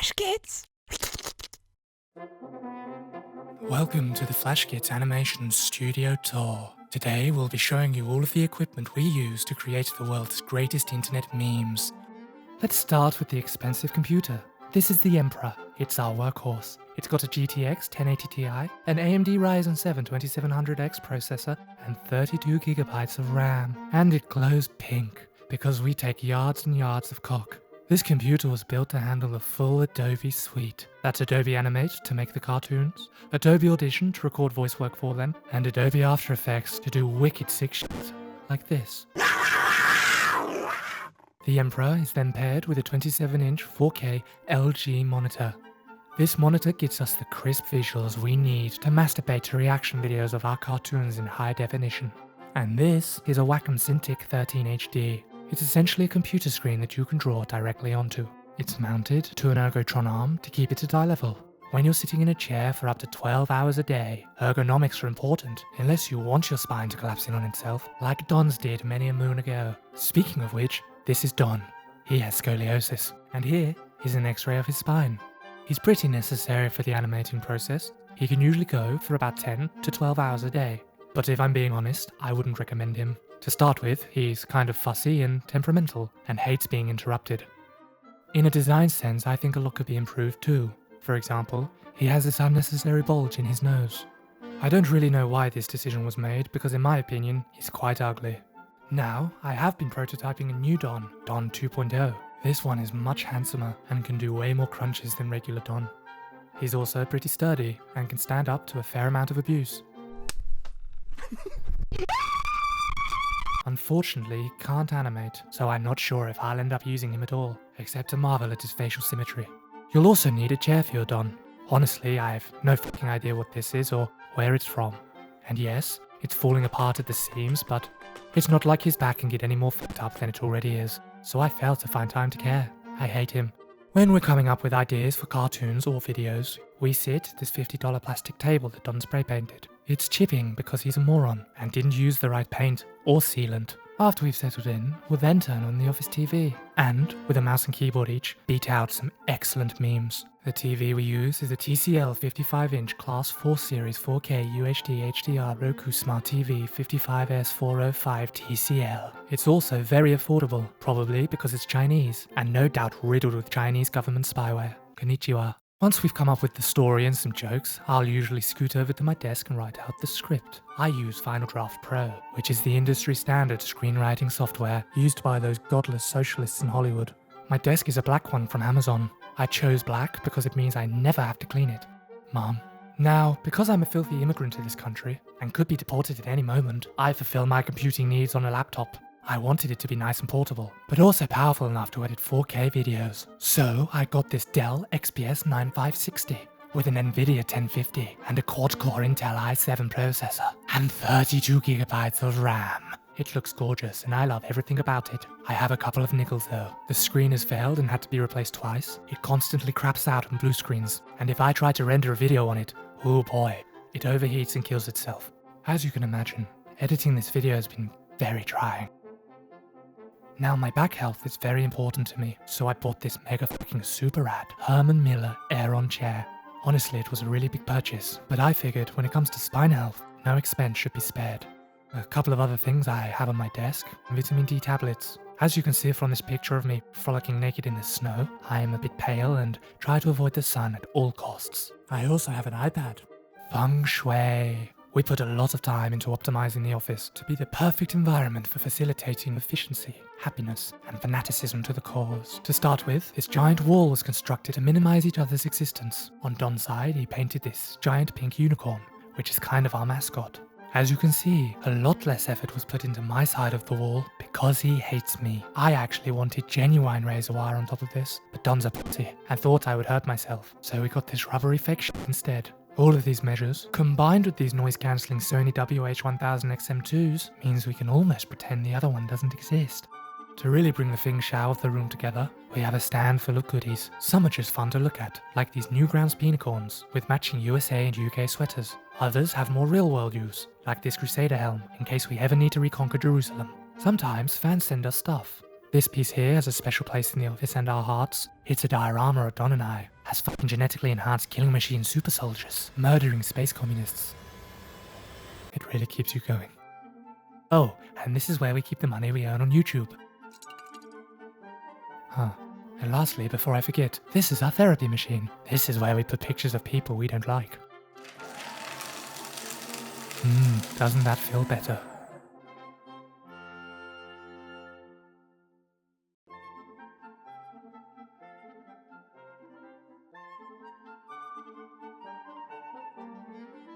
Flashgitz! Welcome to the Flashgitz Animation Studio Tour. Today we'll be showing you all of the equipment we use to create the world's greatest internet memes. Let's start with the expensive computer. This is the Emperor. It's our workhorse. It's got a GTX 1080 Ti, an AMD Ryzen 7 2700X processor, and 32GB of RAM. And it glows pink, because we take yards and yards of cock. This computer was built to handle the full Adobe suite. That's Adobe Animate to make the cartoons, Adobe Audition to record voice work for them, and Adobe After Effects to do wicked sick shit, like this. The Emperor is then paired with a 27-inch 4K LG monitor. This monitor gives us the crisp visuals we need to masturbate to reaction videos of our cartoons in high definition. And this is a Wacom Cintiq 13 HD. It's essentially a computer screen that you can draw directly onto. It's mounted to an Ergotron arm to keep it at eye level. When you're sitting in a chair for up to 12 hours a day, ergonomics are important, unless you want your spine to collapse in on itself, like Don's did many a moon ago. Speaking of which, this is Don. He has scoliosis, and here is an x-ray of his spine. He's pretty necessary for the animating process. He can usually go for about 10 to 12 hours a day. But if I'm being honest, I wouldn't recommend him. To start with, he's kind of fussy and temperamental, and hates being interrupted. In a design sense, I think a lot could be improved too. For example, he has this unnecessary bulge in his nose. I don't really know why this decision was made, because in my opinion, he's quite ugly. Now, I have been prototyping a new Don 2.0. This one is much handsomer and can do way more crunches than regular Don. He's also pretty sturdy and can stand up to a fair amount of abuse. Unfortunately, he can't animate, so I'm not sure if I'll end up using him at all, except to marvel at his facial symmetry. You'll also need a chair for your Don. Honestly, I have no fucking idea what this is or where it's from. And yes, it's falling apart at the seams, but it's not like his back can get any more fucked up than it already is, so I failed to find time to care. I hate him. When we're coming up with ideas for cartoons or videos, we sit at this $50 plastic table that Don spray painted. It's chipping because he's a moron and didn't use the right paint or sealant. After we've settled in, we'll then turn on the office TV and, with a mouse and keyboard each, beat out some excellent memes. The TV we use is a TCL 55-inch Class 4 Series 4K UHD HDR Roku Smart TV 55S405 TCL. It's also very affordable, probably because it's Chinese, and no doubt riddled with Chinese government spyware. Konnichiwa. Once we've come up with the story and some jokes, I'll usually scoot over to my desk and write out the script. I use Final Draft Pro, which is the industry standard screenwriting software used by those godless socialists in Hollywood. My desk is a black one from Amazon. I chose black because it means I never have to clean it. Mom. Now, because I'm a filthy immigrant to this country, and could be deported at any moment, I fulfill my computing needs on a laptop. I wanted it to be nice and portable, but also powerful enough to edit 4K videos. So I got this Dell XPS 9560 with an Nvidia 1050 and a quad-core Intel i7 processor and 32GB of RAM. It looks gorgeous and I love everything about it. I have a couple of niggles though. The screen has failed and had to be replaced twice. It constantly craps out on blue screens, and if I try to render a video on it, oh boy, it overheats and kills itself. As you can imagine, editing this video has been very trying. Now my back health is very important to me, so I bought this mega fucking super rad Herman Miller Aeron chair. Honestly, it was a really big purchase, but I figured when it comes to spine health, no expense should be spared. A couple of other things I have on my desk: vitamin D tablets. As you can see from this picture of me frolicking naked in the snow, I am a bit pale and try to avoid the sun at all costs. I also have an iPad. Feng Shui. We put a lot of time into optimizing the office to be the perfect environment for facilitating efficiency, happiness, and fanaticism to the cause. To start with, this giant wall was constructed to minimize each other's existence. On Don's side, he painted this giant pink unicorn, which is kind of our mascot. As you can see, a lot less effort was put into my side of the wall because he hates me. I actually wanted genuine razor wire on top of this, but Don's a pussy and thought I would hurt myself, so we got this rubbery fake shit instead. All of these measures, combined with these noise-cancelling Sony WH-1000XM2s, means we can almost pretend the other one doesn't exist. To really bring the Feng Shui of the room together, we have a stand full of goodies. Some are just fun to look at, like these Newgrounds Peonicorns with matching USA and UK sweaters. Others have more real-world use, like this Crusader helm, in case we ever need to reconquer Jerusalem. Sometimes fans send us stuff. This piece here has a special place in the office and our hearts. It's a diorama of Don and I, as fucking genetically enhanced killing machine super soldiers, murdering space communists. It really keeps you going. Oh, and this is where we keep the money we earn on YouTube. Huh. And lastly, before I forget, this is our therapy machine. This is where we put pictures of people we don't like. Doesn't that feel better?